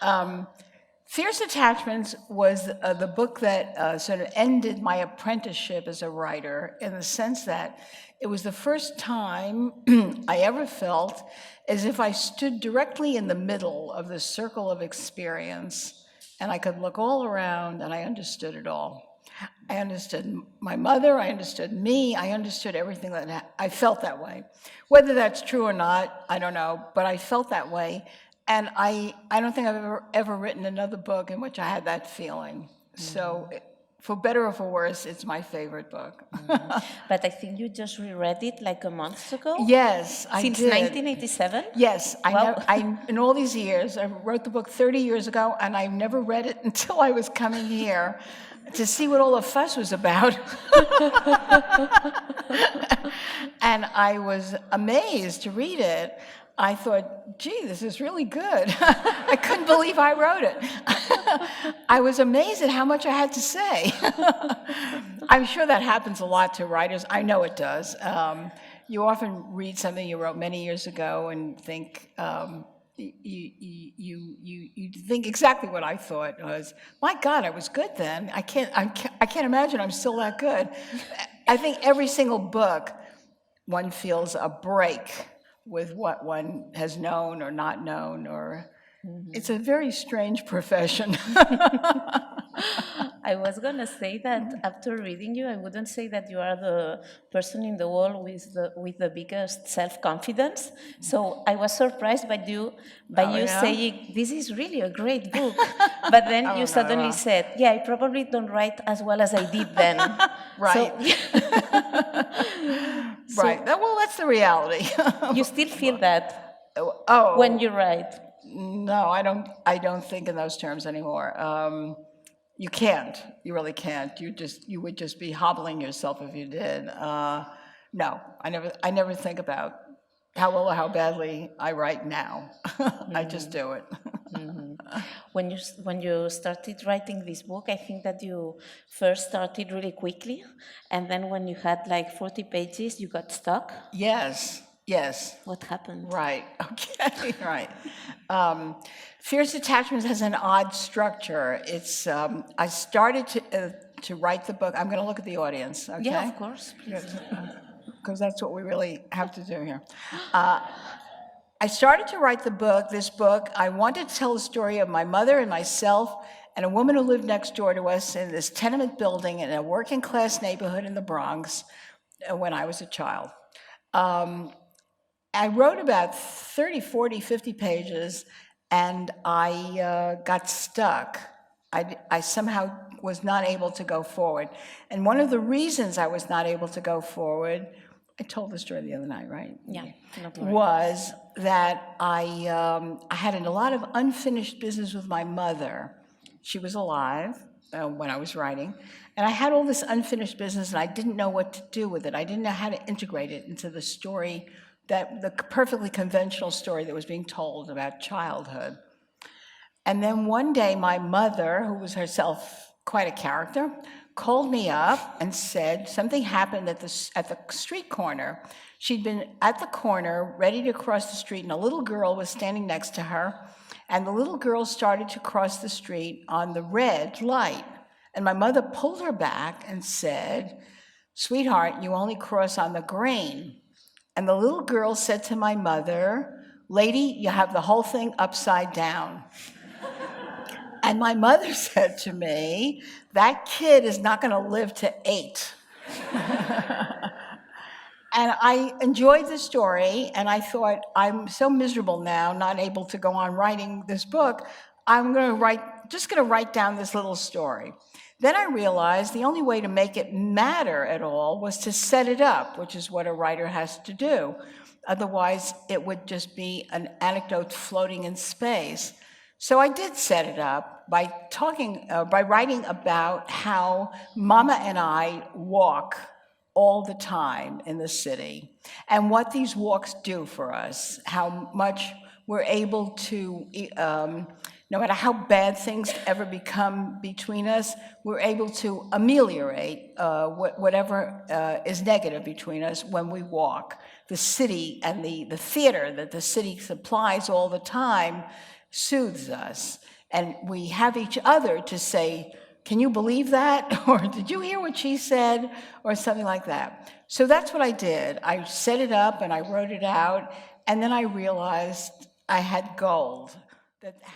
Um, Fierce Attachments was the book that sort of ended my apprenticeship as a writer, in the sense that it was the first time I ever felt as if I stood directly in the middle of the circle of experience and I could look all around and I understood it all. I understood my mother, I understood me, I understood everything I felt that way. Whether that's true or not, I don't know, but I felt that way. And I don't think I've ever written another book in which I had that feeling. So, for better or for worse, it's my favorite book. But I think you just reread it like a month ago? Yes, I Since did. 1987? Yes, Wow. in all these years, I wrote the book 30 years ago, and I never read it until I was coming here to see what all the fuss was about. And I was amazed to read it. I thought, gee, this is really good. I couldn't believe I wrote it. I was amazed at how much I had to say. I'm sure that happens a lot to writers. I know it does. You often read something you wrote many years ago and think, you think exactly what I thought was, my God, I was good then. I can't imagine I'm still that good. I think every single book, one feels a break with what one has known or not known, or it's a very strange profession. I was going to say that after reading you, I wouldn't say that you are the person in the world with the biggest self-confidence. So I was surprised by you Yeah? saying, this is really a great book. But then you suddenly said, yeah, I probably don't write as well as I did then. Right. Right. Well, that's the reality. You still feel that Oh. when you write. No, I don't think in those terms anymore. You can't. You really can't. You would just be hobbling yourself if you did. No, I never think about how well or how badly I write now. I just do it. When you started writing this book, I think that you first started really quickly, and then when you had like 40 pages, you got stuck. Yes. Yes. What happened? Right. Okay. Right. Fierce Attachments has an odd structure. It's I started to write the book. I'm going to look at the audience. Okay. Yeah, of course. Please. Because that's what we really have to do here. I started to write this book. I wanted to tell the story of my mother and myself and a woman who lived next door to us in this tenement building in a working class neighborhood in the Bronx when I was a child. I wrote about 30, 40, 50 pages, and I got stuck. I somehow was not able to go forward. And one of the reasons I was not able to go forward, I told the story the other night, right? Yeah. Was that I had a lot of unfinished business with my mother. She was alive when I was writing, and I had all this unfinished business, and I didn't know what to do with it. I didn't know how to integrate it into the story, the perfectly conventional story that was being told about childhood. And then one day, my mother, who was herself quite a character, called me up and said something happened at the street corner. She'd been at the corner, ready to cross the street, and a little girl was standing next to her. And the little girl started to cross the street on the red light. And my mother pulled her back and said, "Sweetheart, you only cross on the green." And the little girl said to my mother, "Lady, you have the whole thing upside down." And my mother said to me, "That kid is not going to live to 8. And I enjoyed the story, and I thought, I'm so miserable now, not able to go on writing this book. I'm just going to write down this little story. Then I realized the only way to make it matter at all was to set it up, which is what a writer has to do. Otherwise, it would just be an anecdote floating in space. So I did set it up by writing about how Mama and I walk all the time in the city, and what these walks do for us, how much we're able to, no matter how bad things ever become between us, we're able to ameliorate whatever is negative between us when we walk. The city and the theater that the city supplies all the time soothes us. And we have each other to say, can you believe that? Or did you hear what she said? Or something like that. So that's what I did. I set it up and I wrote it out. And then I realized I had gold. That